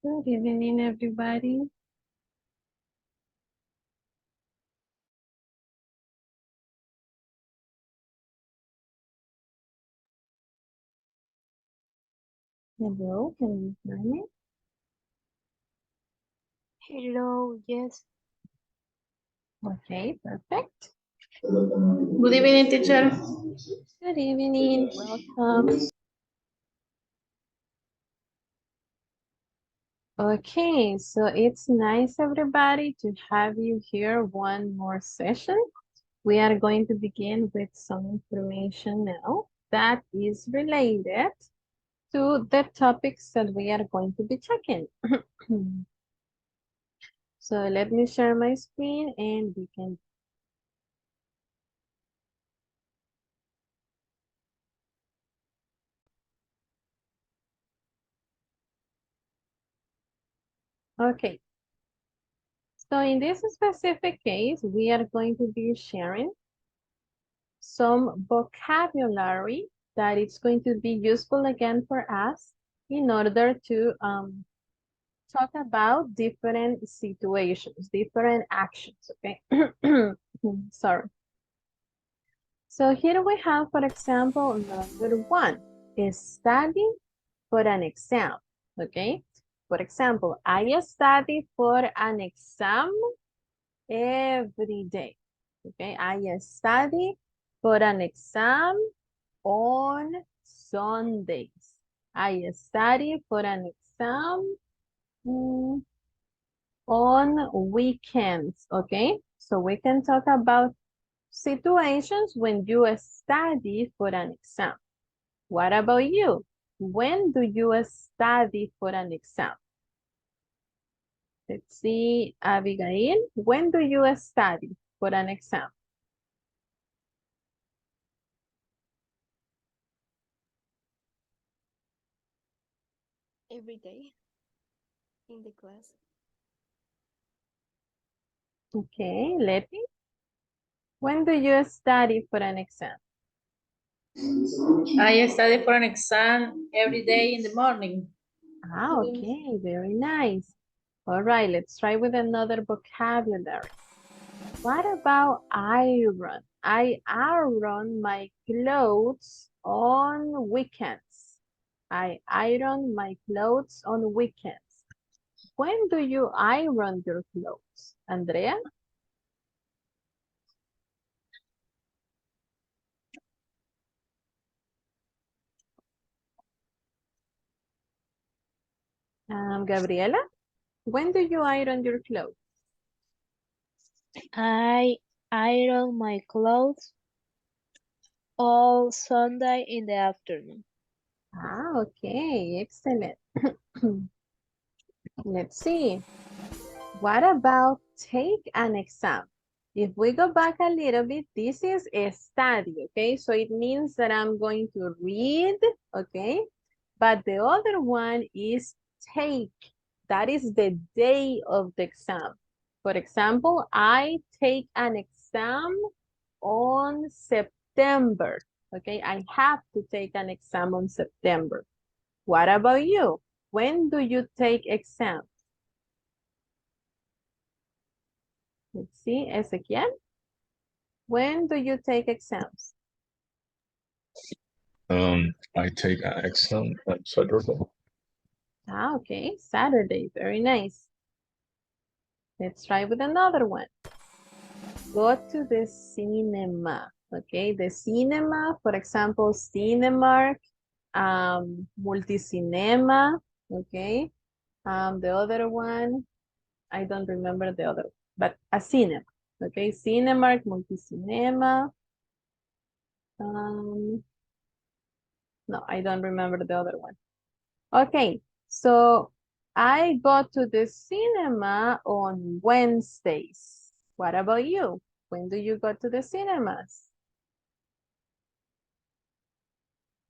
Good evening, everybody. Hello, can you hear me? Hello, yes. Okay, perfect. Good evening, teacher. Good evening, welcome. Okay, so it's nice, everybody, to have you here one more session. We are going to begin with some information now that is related to the topics that we are going to be checking. So let me share my screen and we can. Okay, so in this specific case, we are going to be sharing some vocabulary that is going to be useful again for us in order to talk about different situations, different actions, okay? Sorry. So here we have, for example, number one, is study for an exam, okay? For example, I study for an exam every day, okay? I study for an exam on Sundays. I study for an exam on weekends, okay? So we can talk about situations when you study for an exam. What about you? When do you study for an exam? Let's see, Abigail, when do you study for an exam? Every day in the class. Okay, Letty, when do you study for an exam? I study for an exam every day in the morning. Ah, okay, very nice. All right, let's try with another vocabulary. What about iron? I iron my clothes on weekends. I iron my clothes on weekends. When do you iron your clothes? Andrea? Gabriela? When do you iron your clothes? I iron my clothes all Sunday in the afternoon. Ah, okay, excellent. Let's see. What about take an exam? If we go back a little bit, this is a study, okay? So it means that I'm going to read, okay? But the other one is take. That is the day of the exam. For example, I take an exam on September, okay? I have to take an exam on September. What about you? When do you take exams? Let's see, Ezequiel. When do you take exams? I take an exam on Saturday. Ah, okay, Saturday, very nice. Let's try with another one. Go to the cinema, okay? The cinema, for example, Cinemark, Multicinema, okay? The other one, I don't remember the other one, but a cinema, okay? Cinemark, Multicinema. No, I don't remember the other one. Okay, so I go to the cinema on Wednesdays. What about you? When do you go to the cinemas?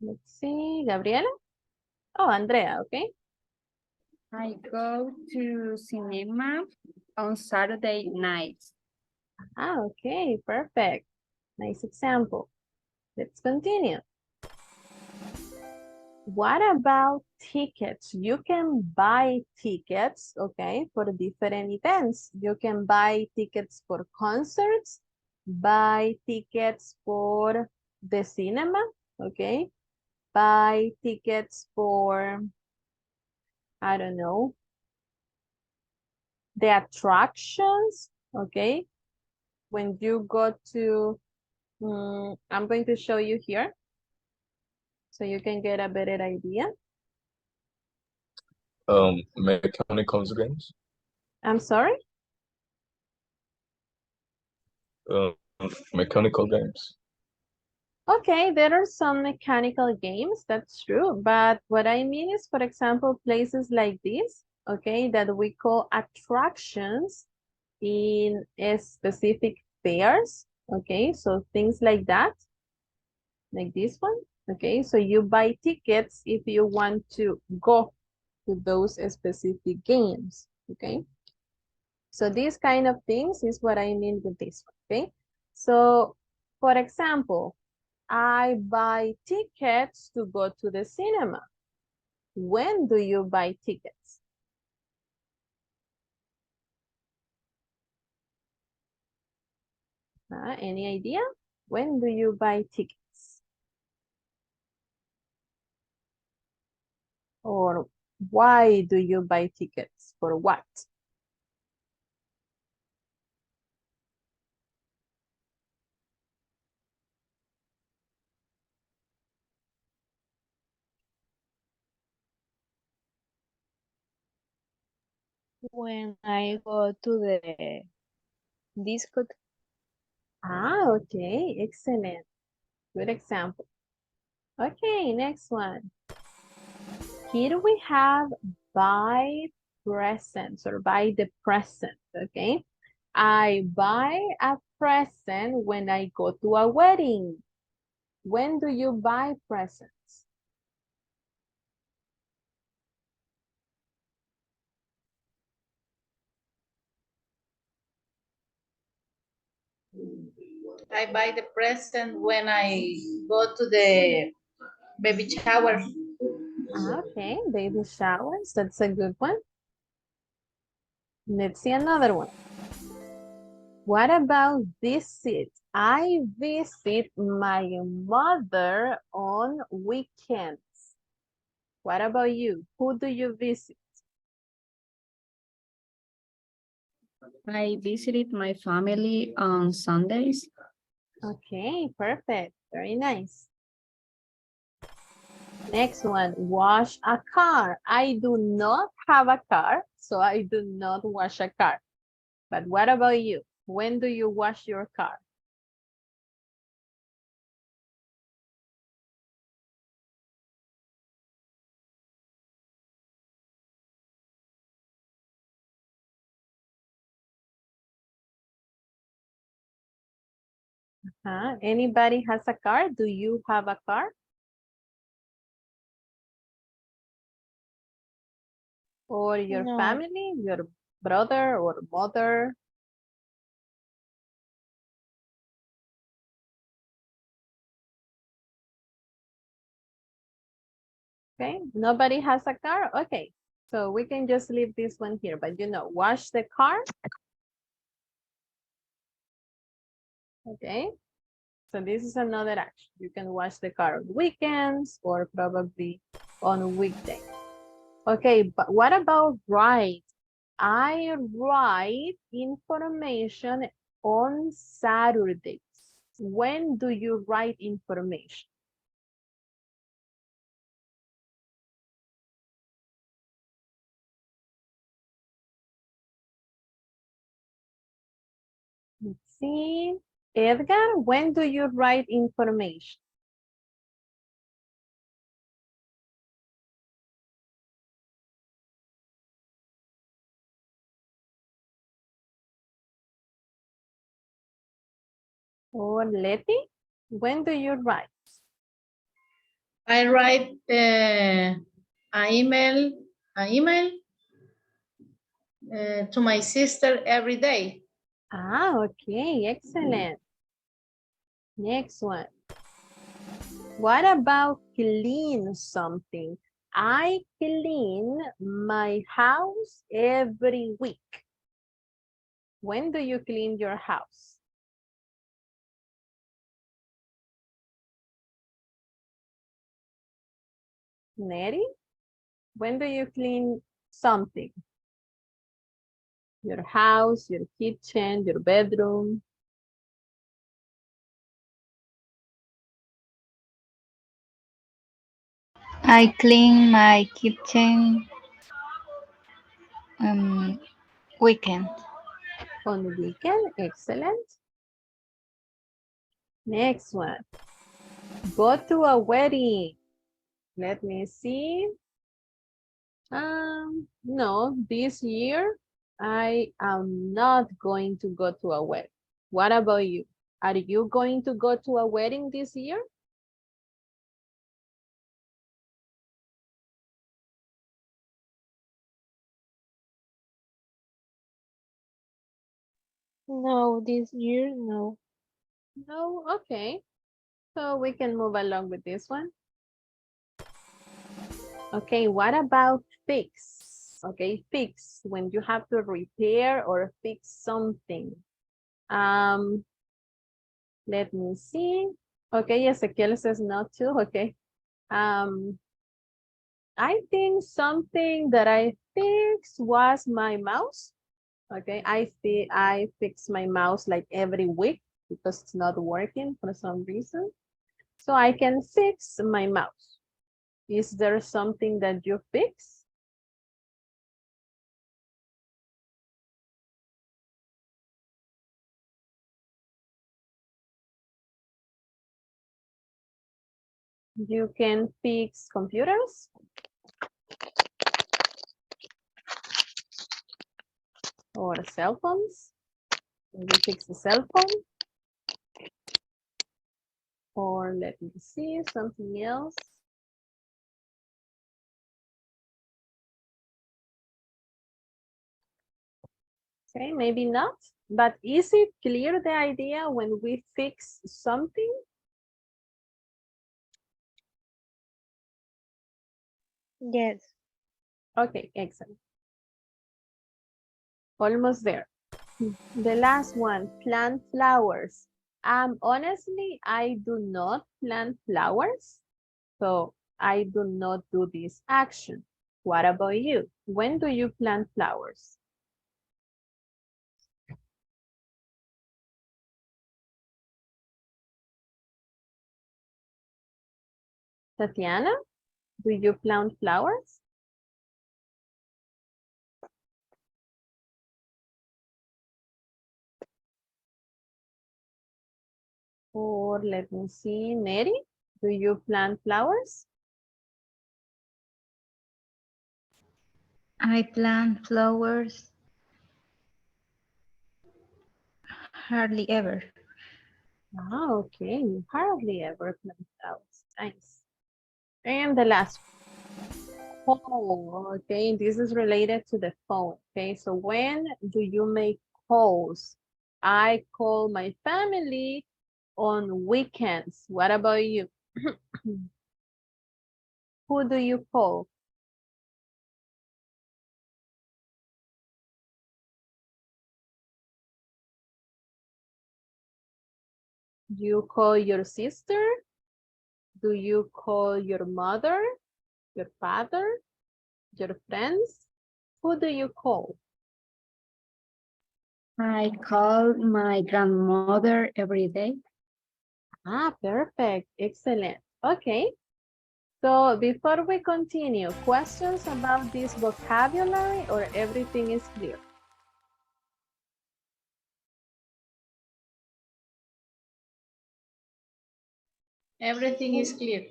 Let's see, Gabriela? Oh, Andrea, okay. I go to cinema on Saturday nights. Ah, okay, perfect. Nice example. Let's continue. What about tickets? You can buy tickets, okay, for different events. You can buy tickets for concerts, buy tickets for the cinema, okay, buy tickets for, I don't know, the attractions, okay. When you go to, I'm going to show you here so you can get a better idea. Mechanical games. I'm sorry? Mechanical games. Okay, there are some mechanical games, that's true. But what I mean is, for example, places like this, okay, that we call attractions in a specific fairs, okay, so things like that, like this one, okay, so you buy tickets if you want to go to those specific games, okay. So these kind of things is what I mean with this one, okay. So, for example, I buy tickets to go to the cinema. When do you buy tickets? Any idea? When do you buy tickets? Or why do you buy tickets? For what? When I go to the disco. Okay, excellent. Good example. Okay, next one. Here we have buy presents or buy the present, okay? I buy a present when I go to a wedding. When do you buy presents? I buy the present when I go to the baby shower. Okay, baby showers, that's a good one. Let's see another one. What about visit? I visit my mother on weekends. What about you? Who do you visit? I visited my family on Sundays. Okay, perfect. Very nice. Next one, wash a car. I do not have a car, so I do not wash a car. But what about you? When do you wash your car? Anybody has a car? Do you have a car? Or your No, family, your brother or mother? Okay, nobody has a car? Okay, so we can just leave this one here, but you know, wash the car. Okay, so this is another action. You can wash the car on weekends or probably on weekdays. Okay, but what about write? I write information on Saturdays. When do you write information? Let's see. Edgar, when do you write information? Or Letty, when do you write? I write an email to my sister every day. Okay, excellent. Next one. What about clean something? I clean my house every week. When do you clean your house? Neri, when do you clean something? Your house, your kitchen, your bedroom. I clean my kitchen weekend. On the weekend, excellent. Next one. Go to a wedding. Let me see. No, this year I am not going to go to a wedding. What about you? Are you going to go to a wedding this year? No, this year, no. No, okay. So we can move along with this one. Okay, what about fix? Okay, fix, when you have to repair or fix something. Let me see. Okay, Ezequiel says no too, okay. I think something that I fixed was my mouse. Okay, I fix my mouse like every week because it's not working for some reason. So I can fix my mouse. Is there something that you fix? You can fix computers or cell phones. Maybe fix a cell phone. Or let me see, something else. Okay, maybe not. But is it clear the idea when we fix something? Yes. Okay, excellent. Almost there. The last one, plant flowers. Honestly, I do not plant flowers, so I do not do this action. What about you? When do you plant flowers? Tatiana, do you plant flowers? Or let me see, Neri, do you plant flowers? I plant flowers hardly ever. Ah, okay, you hardly ever plant flowers. Nice. And the last one. Oh, okay, this is related to the phone. Okay, so when do you make calls? I call my family on weekends. What about you? Who do you call? Do you call your sister? Do you call your mother, your father, your friends? Who do you call? I call my grandmother every day. Ah, perfect. Excellent. Okay. So before we continue, questions about this vocabulary or everything is clear? Everything is clear.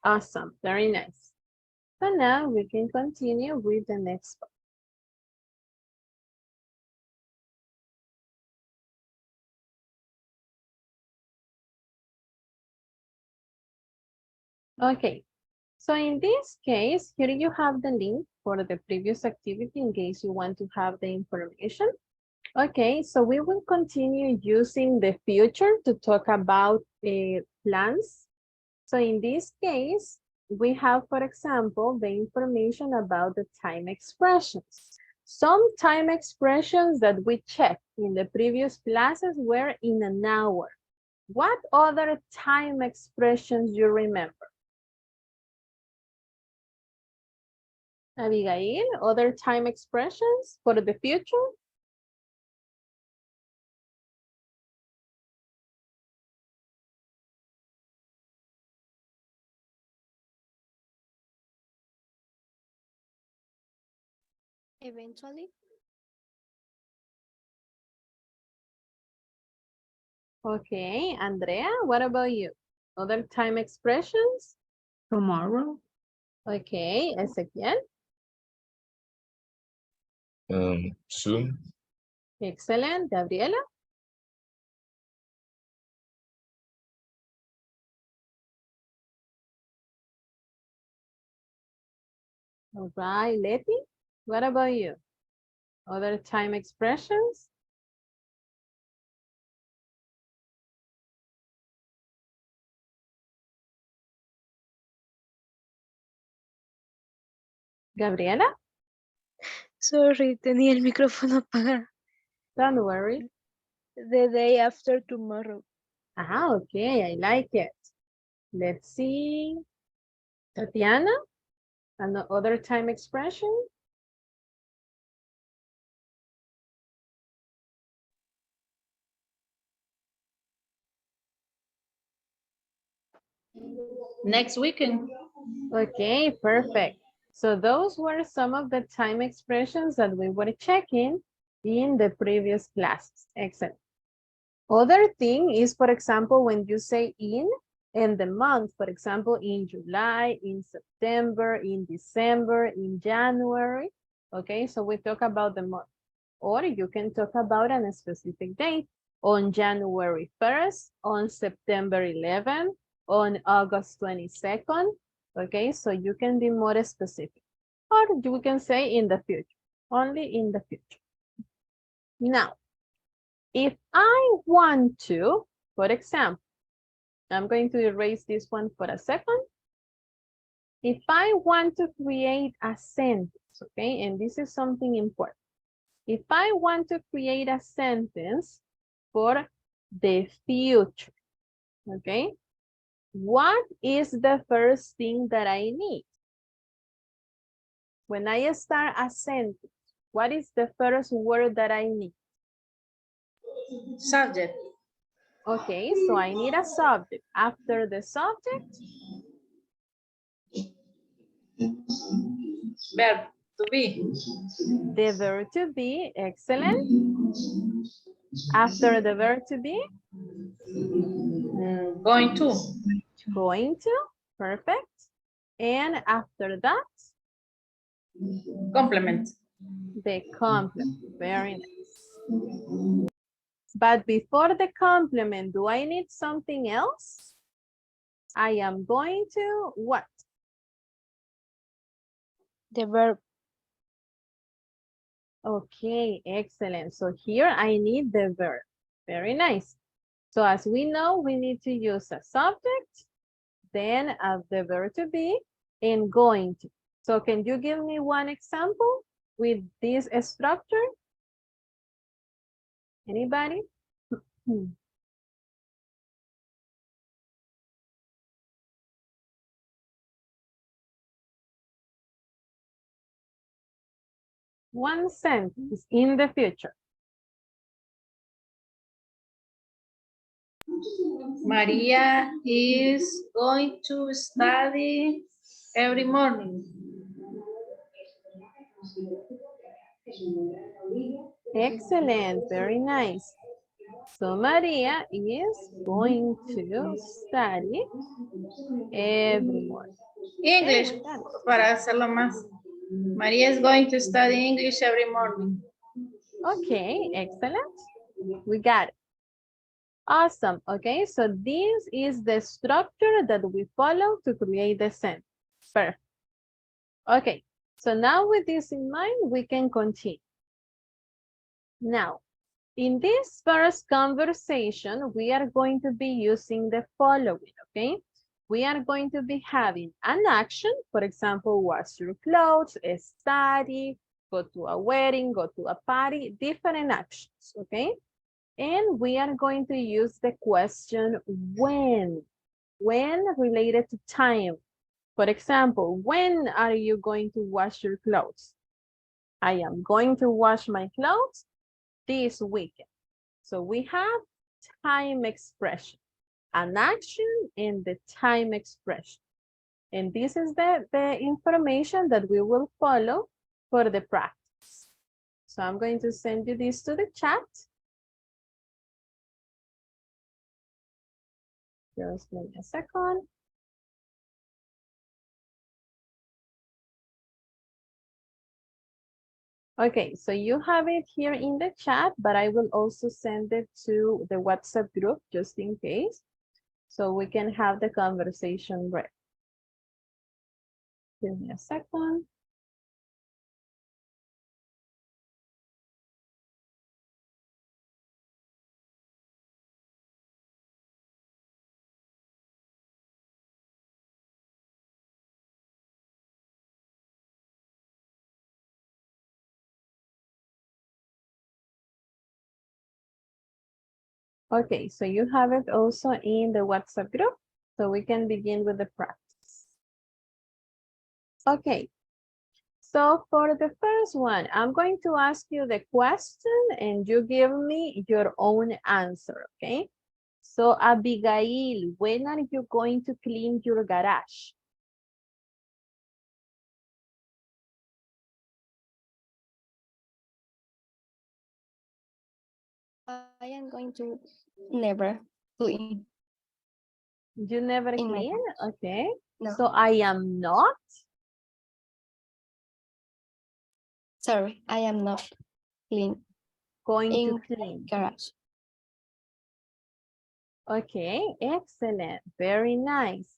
Awesome. Very nice. So now we can continue with the next part. Okay. So in this case, here you have the link for the previous activity in case you want to have the information. Okay, so we will continue using the future to talk about plans So in this case, we have, for example, the information about the time expressions. Some time expressions that we checked in the previous classes were in an hour. What other time expressions you remember? Abigail, other time expressions for the future? Eventually. Okay, Andrea, what about you? Other time expressions? Tomorrow. Okay, Ezequiel, Soon. excellent. Gabriela? All right, Letty, what about you? Other time expressions? Gabriela? Sorry, tenía el micrófono apagado. Don't worry. The day after tomorrow. Ah, okay, I like it. Let's see. Tatiana, another time expression? Next weekend. Okay, perfect. So those were some of the time expressions that we were checking in the previous classes. Excellent. Other thing is, for example, when you say in and the month, for example, in July, in September, in December, in January. Okay, so we talk about the month. Or you can talk about a specific date on January 1st, on September 11th, on August 22nd. Okay, so you can be more specific. Or you can say in the future, only in the future. Now, if I want to, for example, I'm going to erase this one for a second. If I want to create a sentence, okay, and this is something important. If I want to create a sentence for the future, okay, what is the first thing that I need? When I start a sentence, what is the first word that I need? Subject. Okay, so I need a subject. After the subject, Verb to be. the verb to be, excellent. After the verb to be, Going to. going to, perfect. And after that, Complement. the complement, very nice. But before the complement, do I need something else? I am going to what? The verb. Okay, excellent. So here I need the verb. Very nice. So as we know, we need to use a subject, then the verb to be, and going to. So can you give me one example with this structure? Anybody? One sentence in the future. Maria is going to study every morning. Excellent, very nice. So Maria is going to study every morning. English, Okay, got it. para hacerlo más. Maria is going to study English every morning. Okay, excellent. We got it. Awesome. Okay, so this is the structure that we follow to create the sentence. Perfect. Okay, so now with this in mind, we can continue. Now, in this first conversation, we are going to be using the following, okay? we are going to be having an action. For example, wash your clothes, study, go to a wedding, go to a party, different actions, okay? And we are going to use the question when related to time. For example, when are you going to wash your clothes? I am going to wash my clothes this weekend. So we have time expression, an action in the time expression. And this is the information that we will follow for the practice. So I'm going to send you this to the chat. Just wait a second. Okay, so you have it here in the chat, but I will also send it to the WhatsApp group just in case, so we can have the conversation ready. Give me a second. Okay, so you have it also in the WhatsApp group, so we can begin with the practice. Okay, so for the first one, I'm going to ask you the question and you give me your own answer, okay? So Abigail, when are you going to clean your garage? I am going to never clean You never in my clean? house. Okay. No, So I am not sorry, I am not clean going to in clean. garage. Okay, excellent. Very nice.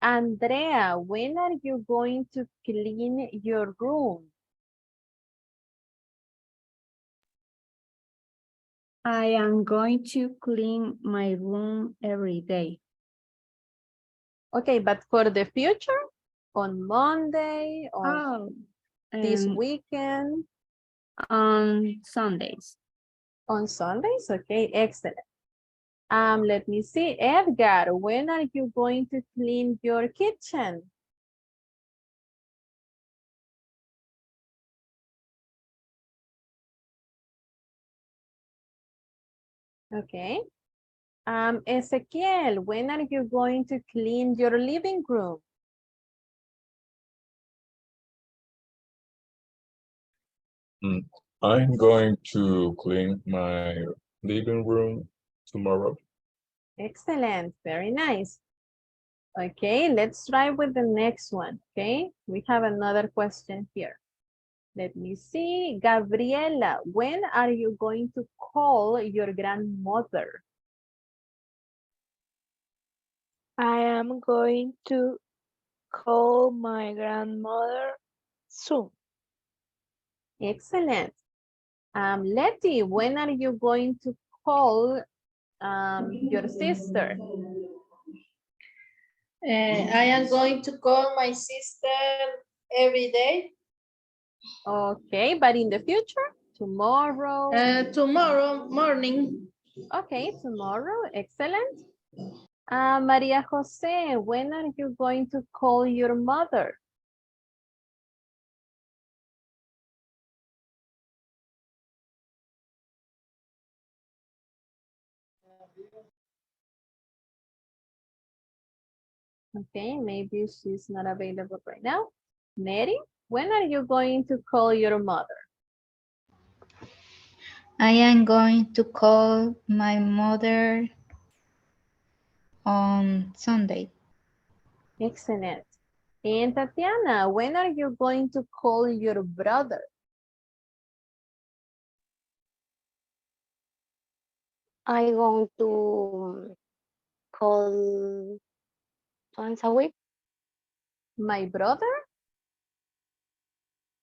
Andrea, when are you going to clean your room? I am going to clean my room every day. Okay, but for the future? On Monday, on Oh, this and weekend, on Sundays. on Sundays? Okay, excellent. Let me see. Edgar, when are you going to clean your kitchen? Okay. Ezequiel, when are you going to clean your living room? I'm going to clean my living room tomorrow. Excellent, very nice. Okay, let's try with the next one, okay? We have another question here. Let me see. Gabriella, when are you going to call your grandmother? I am going to call my grandmother soon. Excellent. Letty, when are you going to call your sister? I am going to call my sister every day. Okay, but in the future? Tomorrow? Tomorrow morning. Okay, tomorrow. Excellent. Maria Jose, when are you going to call your mother? Okay, maybe she's not available right now. Mary, when are you going to call your mother? I am going to call my mother on Sunday. Excellent. And Tatiana, when are you going to call your brother? I going to call once a week. My brother?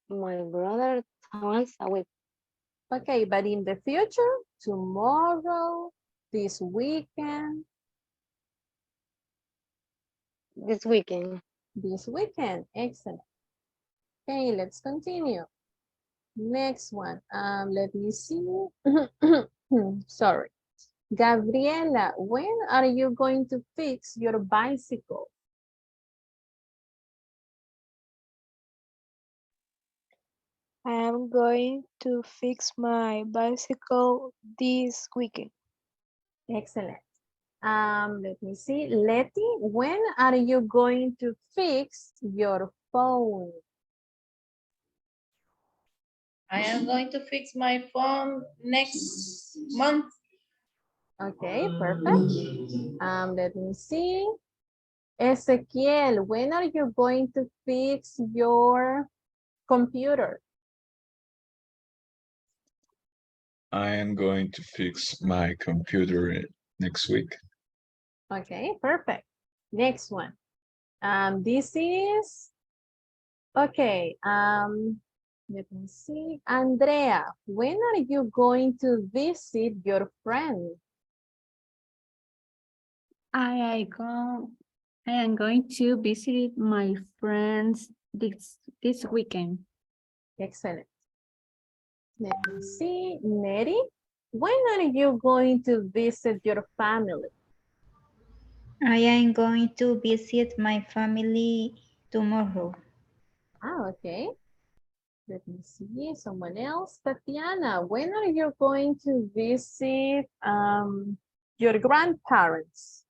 My brother once a week. Okay, but in the future, tomorrow, this weekend. This weekend. This weekend. Excellent. Okay, let's continue. Next one. Let me see. Sorry. Gabriela, when are you going to fix your bicycle? I am going to fix my bicycle this weekend. Excellent. Let me see. Letty, when are you going to fix your phone? I am going to fix my phone next month. Okay, perfect. Let me see. Ezequiel, when are you going to fix your computer? I am going to fix my computer next week. Okay, perfect. Next one. This is, okay, let me see. Andrea, when are you going to visit your friend? I am going to visit my friends this weekend. Excellent. Let me see. Neri, when are you going to visit your family? I am going to visit my family tomorrow. Ah, okay. Let me see. Someone else. Tatiana, when are you going to visit your grandparents?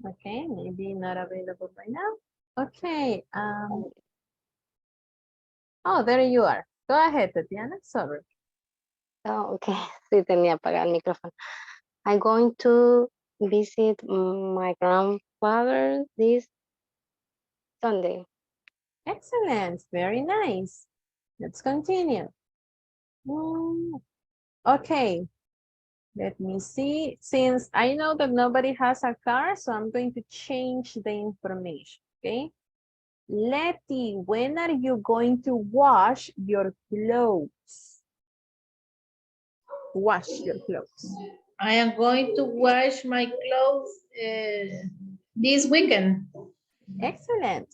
Okay, maybe not available right now. Okay. Oh, there you are. Go ahead, Tatiana. Sorry. Oh, okay. Sí, tenía apagado el micrófono. I'm going to visit my grandfather this Sunday. Excellent. Very nice. Let's continue. Okay. Let me see. Since I know that nobody has a car, so I'm going to change the information. Okay. Letty, when are you going to wash your clothes? Wash your clothes. I am going to wash my clothes this weekend. Excellent.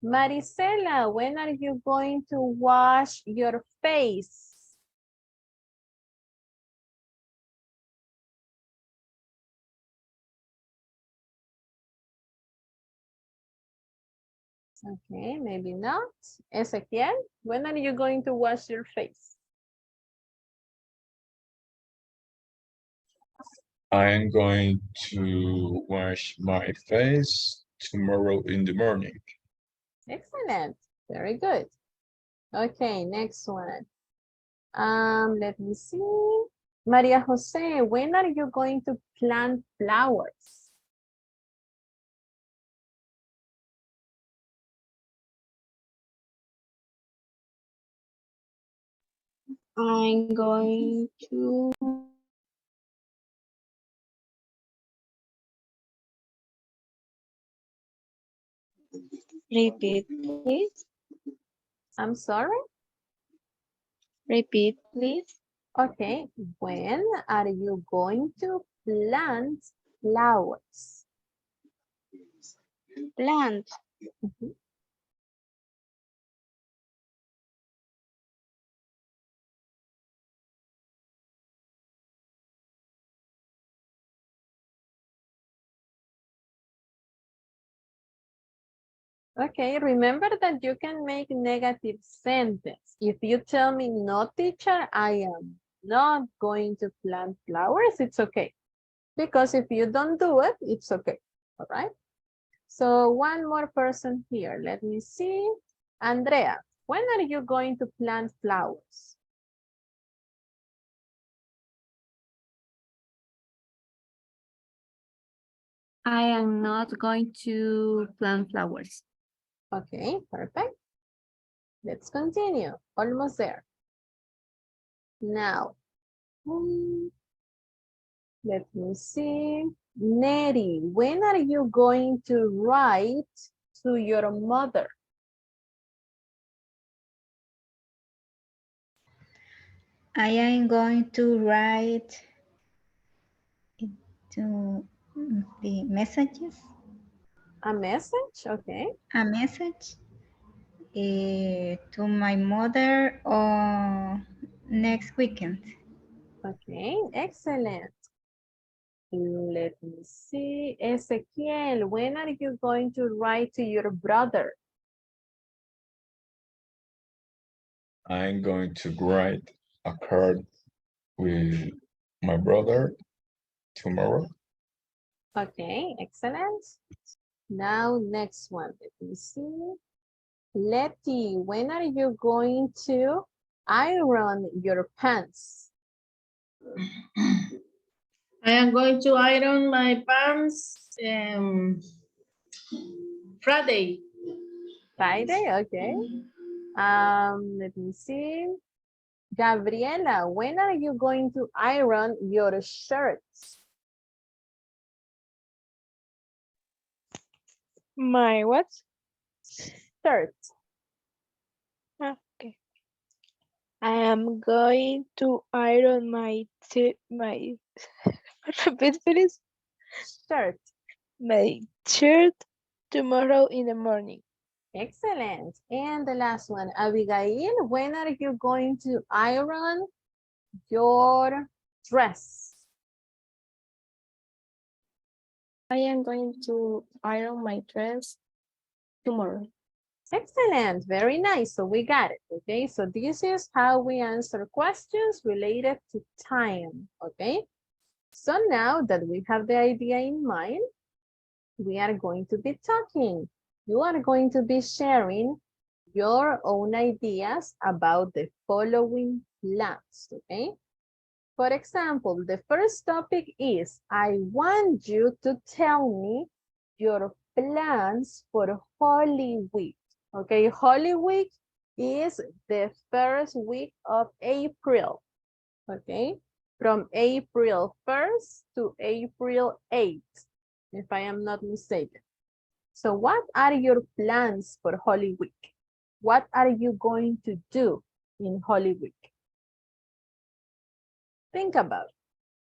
Marisela, when are you going to wash your face? Okay, maybe not. Ezequiel, when are you going to wash your face? I am going to wash my face tomorrow in the morning. Excellent. Very good. Okay, next one. Let me see. Maria Jose, when are you going to plant flowers? I'm going to repeat, please. I'm sorry? Repeat, please. Okay, when are you going to plant flowers? Plant. Mhm. Okay, remember that you can make negative sentence. If you tell me, no, teacher, I am not going to plant flowers, it's okay. Because if you don't do it, it's okay. All right. So one more person here. Let me see. Andrea, when are you going to plant flowers? I am not going to plant flowers. Okay, perfect. Let's continue. Almost there. Now, let me see. Neri, when are you going to write to your mother? I am going to write to the messages, A message, okay. a message to my mother on next weekend. Okay, excellent. Let me see. Ezequiel, when are you going to write to your brother? I'm going to write a card with my brother tomorrow. Okay, excellent. Now, next one. Let me see. Letty, when are you going to iron your pants? I am going to iron my pants Friday. Friday, okay. Let me see. Gabriela, when are you going to iron your shirts? My what? Shirt. Okay. I am going to iron my repeat please. Shirt. My shirt tomorrow in the morning. Excellent. And the last one, Abigail, when are you going to iron your dress? I am going to iron my dress tomorrow. Excellent, very nice. So we got it, okay? So this is how we answer questions related to time, okay? So now that we have the idea in mind, we are going to be talking. You are going to be sharing your own ideas about the following plans, okay? For example, the first topic is, I want you to tell me your plans for Holy Week. Okay, Holy Week is the first week of April. Okay, from April 1st to April 8th, if I am not mistaken. So what are your plans for Holy Week? What are you going to do in Holy Week? Think about it.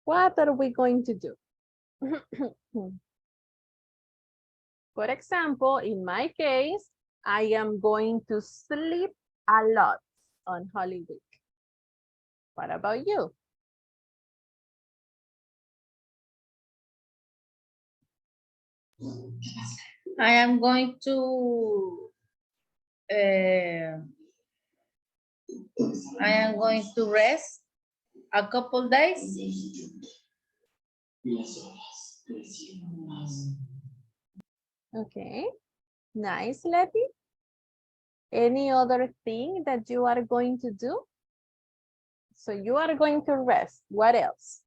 What are we going to do? For example, in my case, I am going to sleep a lot on Holy Week. What about you? I am going to rest a couple days. Okay, nice, Letty. Any other thing that you are going to do? So you are going to rest. What else?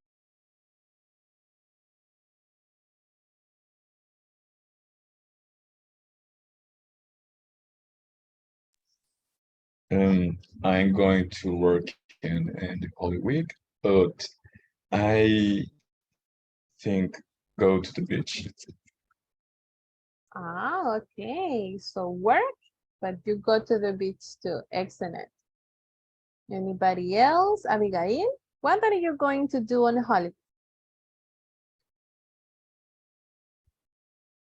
I'm going to work in the Holy Week, but I think go to the beach. Ah, okay. So work, but you go to the beach too. Excellent. Anybody else? Abigail, what are you going to do on holiday?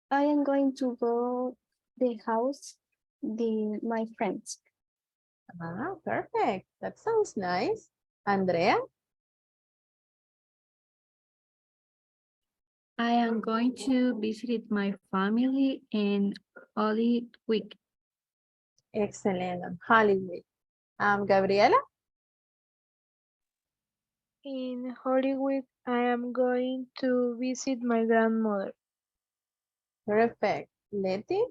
I am going to go the house my friends. Ah, perfect. That sounds nice. Andrea? I am going to visit my family in Holy Week. Excellent. On Hollywood. Gabriela? In Holy Week, I am going to visit my grandmother. Perfect. Letty?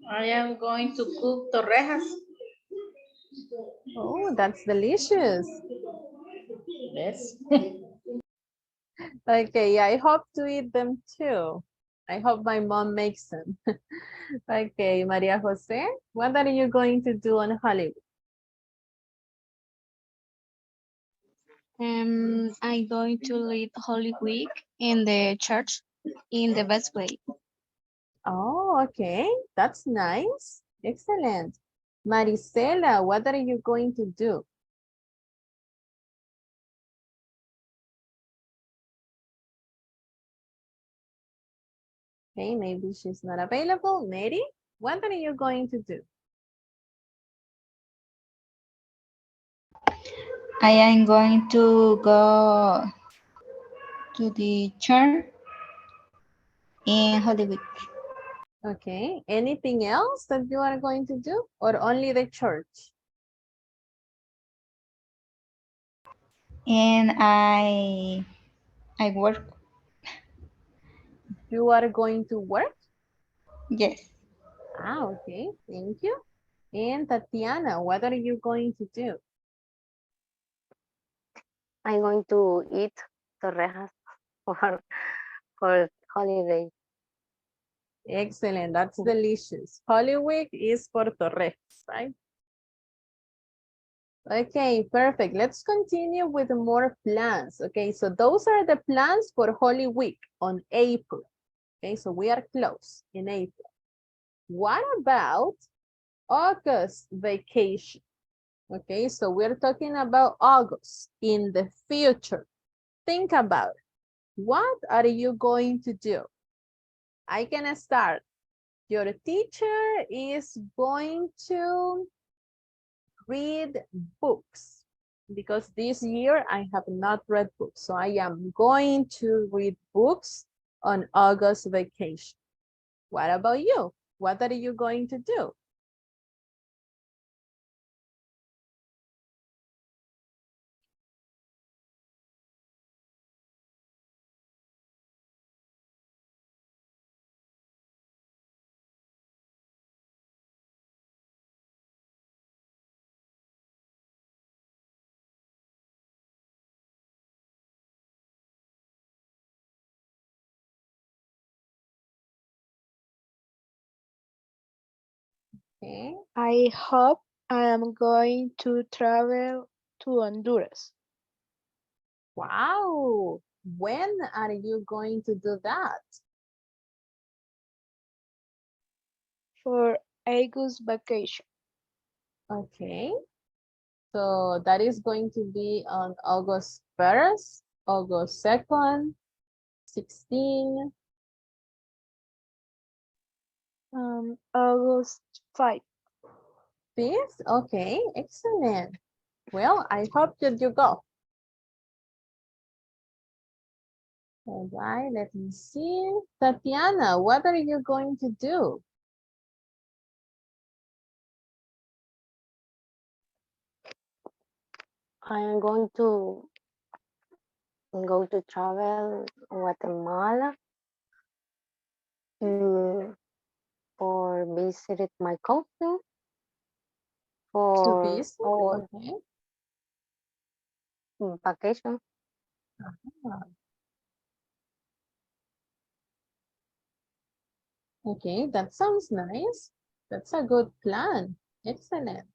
I am going to cook torrejas. Oh, that's delicious. Yes. Okay, I hope to eat them too. I hope my mom makes them. Okay, Maria Jose, what are you going to do on Hollywood? I'm going to lead Holy Week in the church in the best way. Oh, okay. That's nice. Excellent. Marisela, what are you going to do? Okay, maybe she's not available. Mary, what are you going to do? I am going to go to the church in Holy Week. Okay, anything else that you are going to do or only the church? And I work. You are going to work? Yes. Ah, okay, thank you. And Tatiana, what are you going to do? I'm going to eat torrejas for holiday. Excellent, that's delicious. Holy Week is for Torres, right? Okay, perfect. Let's continue with more plans. Okay, so those are the plans for Holy Week on April. Okay, so we are close in April. What about August vacation? Okay, so we're talking about August in the future. Think about it. What are you going to do? I can start. Your teacher is going to read books because this year I have not read books. So I am going to read books on August vacation. What about you? What are you going to do? Okay. I hope I am going to travel to Honduras Wow. When are you going to do that? for August vacation. Okay. So that is going to be on August 1st, August 2nd, 16. August 5. 5th. Okay, excellent. Well, I hope that you go. All right, let me see. Tatiana, what are you going to do? I am going to go to travel Guatemala for visit my cousin To for visit? our Okay. vacation. Okay, that sounds nice. That's a good plan. Excellent.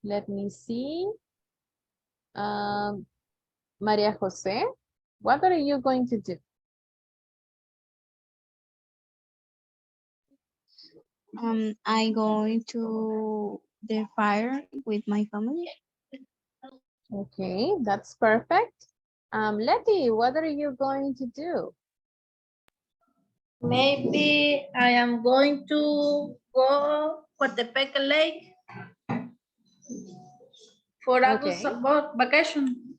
Let me see. Maria Jose, what are you going to do? I going to the fire with my family. Okay, that's perfect. Letty, what are you going to do? Maybe I am going to go for the Peck Lake for August Okay. vacation.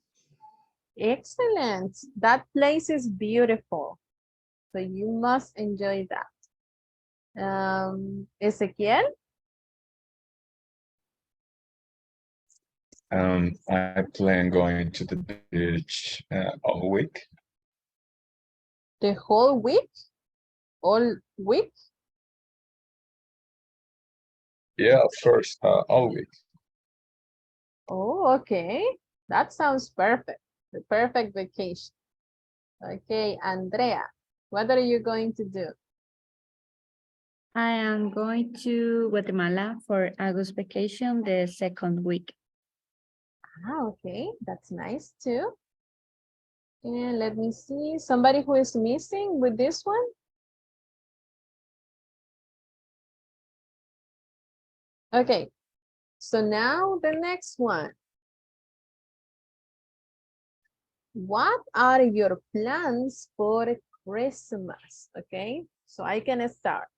Excellent. That place is beautiful. So you must enjoy that. Ezequiel? I plan going to the beach all week. The whole week? All week? Yeah, first all week. Oh, okay. That sounds perfect. The perfect vacation. Okay, Andrea, what are you going to do? I am going to Guatemala for August vacation, the second week. Ah, okay, that's nice too. And let me see, somebody who is missing with this one? Okay, so now the next one. What are your plans for Christmas? Okay, so I can start.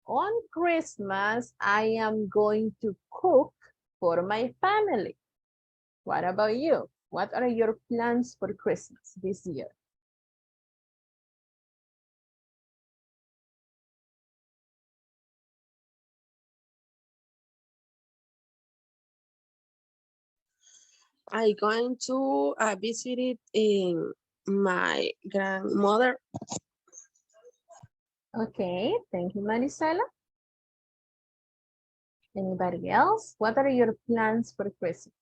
On Christmas, I am going to cook for my family. What about you? What are your plans for Christmas this year? I going to visit it in my grandmother. Okay, thank you, Marisela. Anybody else? What are your plans for Christmas?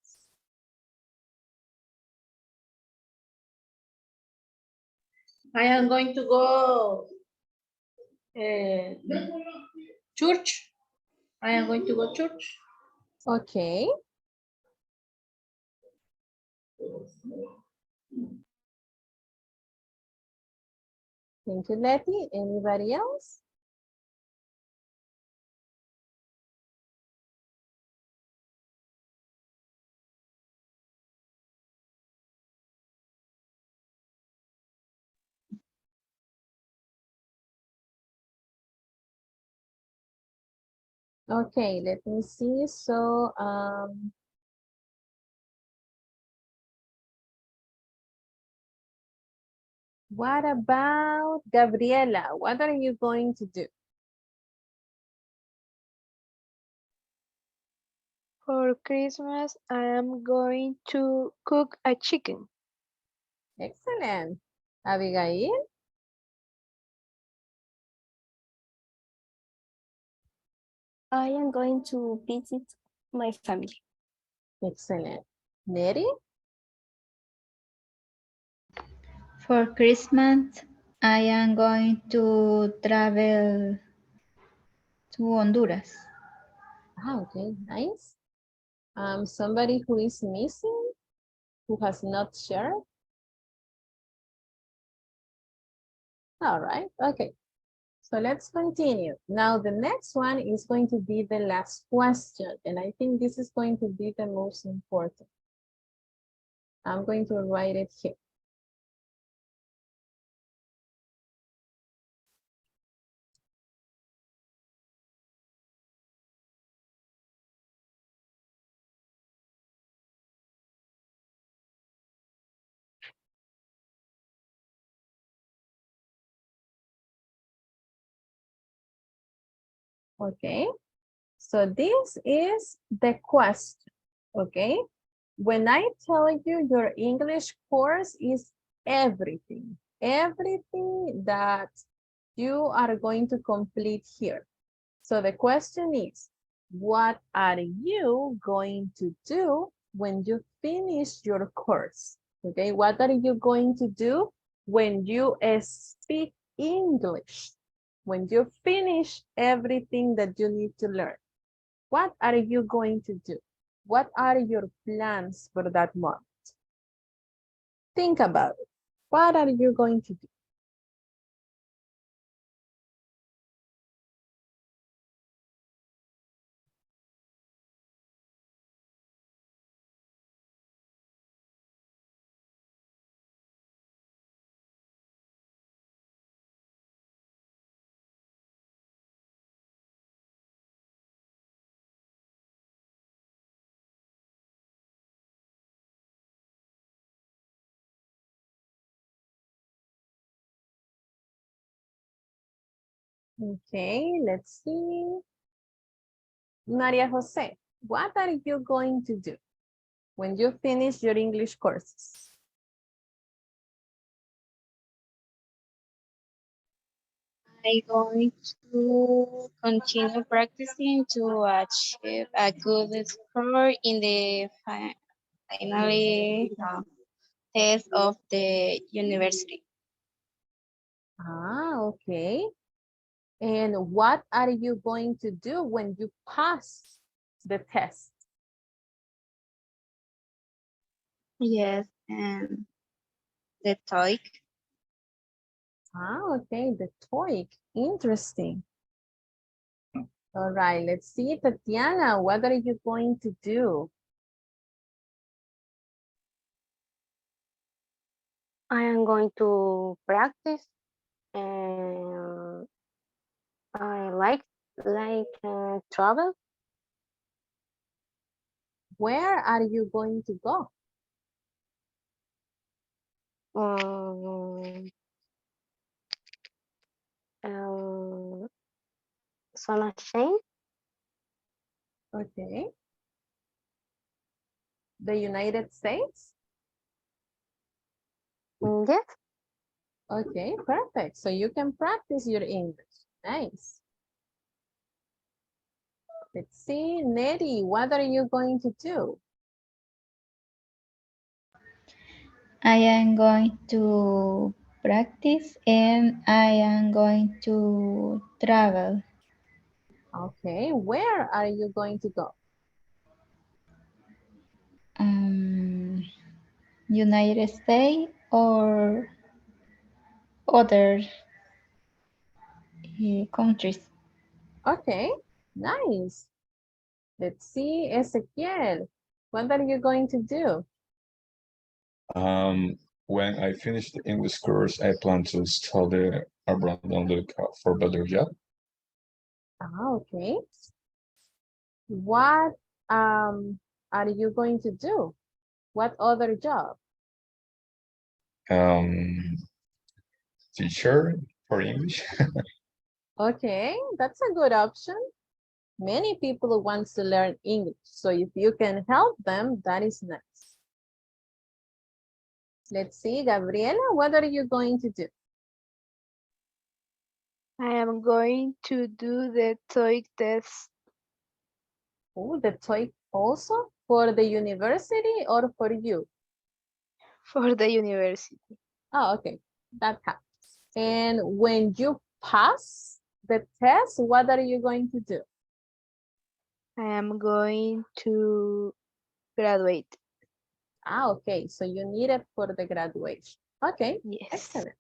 I am going to go church. I am going to go church. Okay. Thank you, Letty. Anybody else? Okay, let me see. So, what about Gabriela? What are you going to do? For Christmas, I am going to cook a chicken. Excellent. Abigail? I am going to visit my family. Excellent. Neri? For Christmas, I am going to travel to Honduras. Ah, okay, nice. Somebody who is missing, who has not shared? All right, okay. So let's continue. Now the next one is going to be the last question, and I think this is going to be the most important. I'm going to write it here. Okay, so this is the question, okay? When I tell you your English course is everything that you are going to complete here. So the question is, what are you going to do when you finish your course? Okay, what are you going to do when you speak English? When you finish everything that you need to learn, what are you going to do? What are your plans for that month? Think about it. What are you going to do? Okay, let's see. Maria Jose, what are you going to do when you finish your English courses? I'm going to continue practicing to achieve a good score in the final test of the university. Ah, okay. And what are you going to do when you pass the test? Yes, and the TOEIC. Ah, okay, the TOEIC. Interesting. All right, let's see, Tatiana, what are you going to do? I am going to practice, and I like travel. Where are you going to go? Um, Zona Shane. Okay. The United States? Yes. Okay, perfect. So you can practice your English. Nice. Let's see, Nettie, what are you going to do? I am going to practice and I am going to travel. Okay, where are you going to go? United States or other countries. Okay, nice. Let's see, Ezequiel, what are you going to do? When I finish the English course, I plan to study abroad and look out for better job. Okay. What are you going to do? What other job? Teacher for English. Okay, that's a good option. Many people want to learn English, so if you can help them, that is nice. Let's see, Gabriela, what are you going to do? I am going to do the TOEIC test Oh, the TOEIC also for the university or for you? for the university. Oh, okay, that counts. And when you pass the test, what are you going to do? I am going to graduate. Okay, so you need it for the graduation. Okay, Yes. excellent.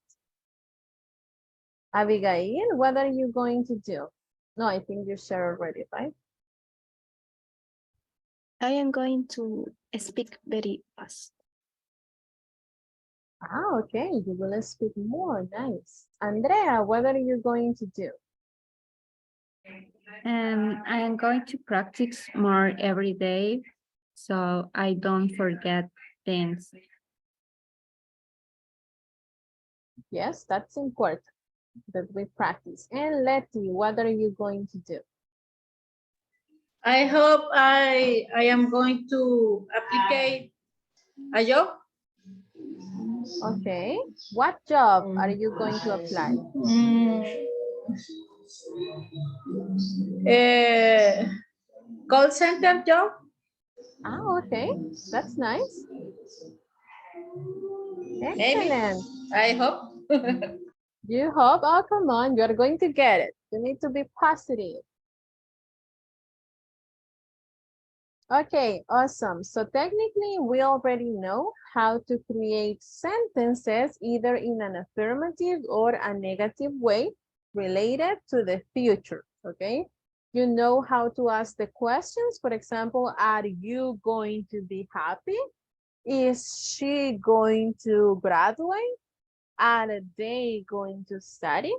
Abigail, what are you going to do? No, I think you shared already, right? I am going to speak very fast. Okay, you will speak more, nice. Andrea, what are you going to do? I am going to practice more every day so I don't forget things. Yes, that's important that we practice. And Letty, what are you going to do? I hope I am going to apply a job. Okay, what job are you going to apply? Call center job. Okay, that's nice. Maybe. Excellent. I hope. You hope, oh, come on, you're going to get it. You need to be positive. Okay, awesome. So technically, we already know how to create sentences either in an affirmative or a negative way related to the future, okay? You know how to ask the questions. For example, are you going to be happy? Is she going to graduate? Are they going to study?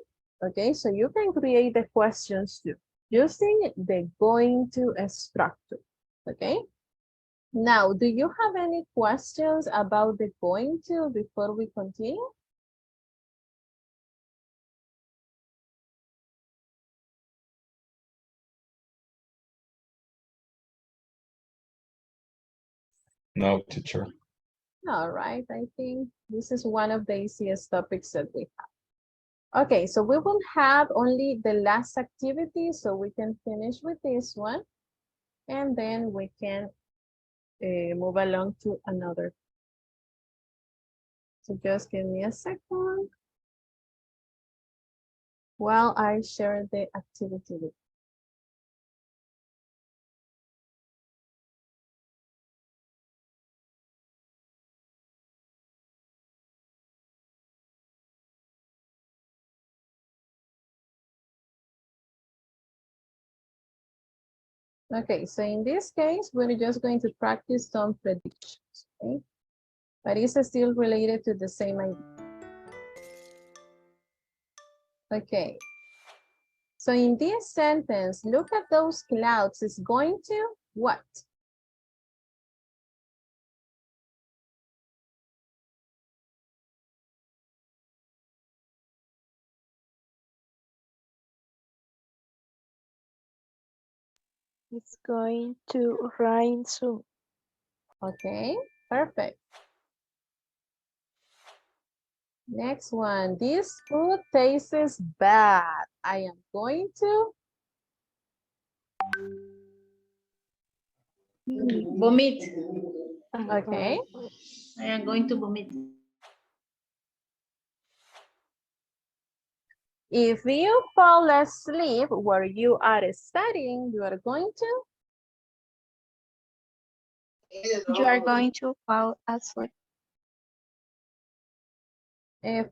Okay, so you can create the questions too, using the going to structure, okay? Now, do you have any questions about the going to before we continue? No, teacher. All right, I think this is one of the easiest topics that we have. Okay, so we will have only the last activity, so we can finish with this one, and then we can move along to another. So just give me a second while I share the activity with you. Okay, so in this case, we're just going to practice some predictions, okay? But it's still related to the same idea. Okay. So in this sentence, look at those clouds. It's going to what? It's going to rain soon. Okay, perfect. Next one, this food tastes bad. I am going to Vomit. okay. I am going to vomit. If you fall asleep where you are studying, you are going to You are going to fall asleep.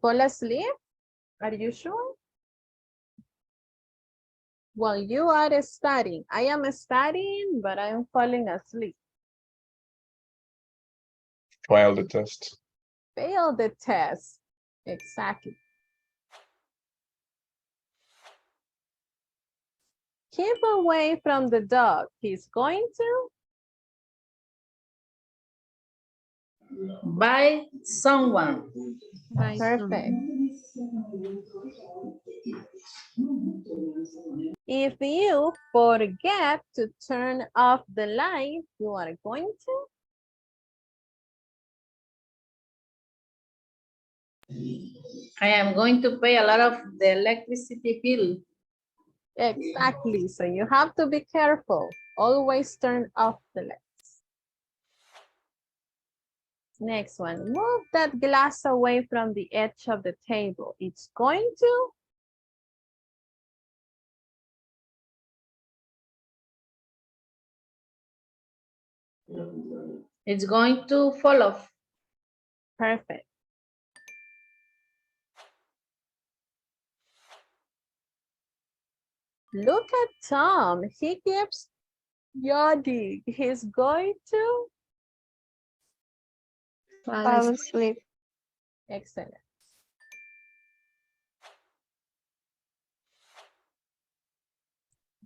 fall asleep. Are you sure? Well, you are studying. I am studying, but I am falling asleep. Fail the test. Fail the test. Exactly. Keep away from the dog. He's going to By someone. By perfect. If you forget to turn off the light, you are going to I am going to pay a lot of the electricity bill. exactly. So you have to be careful. Always turn off the lights. Next one, move that glass away from the edge of the table. It's going to It's going to fall off. perfect. Look at Tom. He keeps yawning. He's going to Fall asleep. excellent.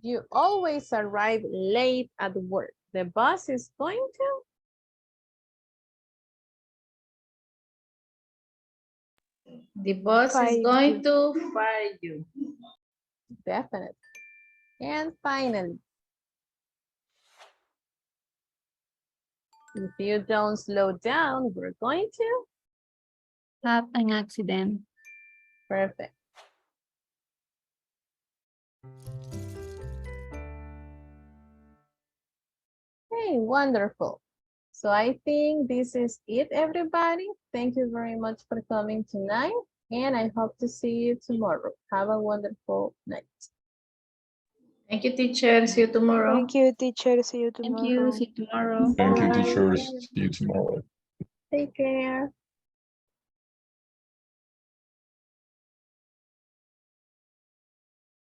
You always arrive late at work. The boss is going to The boss Fire is you. going to fire you. definitely. And finally, if you don't slow down, we're going to have an accident. perfect. Hey, wonderful. So I think this is it, everybody. Thank you very much for coming tonight, and I hope to see you tomorrow. Have a wonderful night. Thank you, teacher. See you tomorrow. Thank you, teacher. See you Thank tomorrow. you. See you tomorrow. Thank you, Bye. teachers. See you tomorrow. Take care.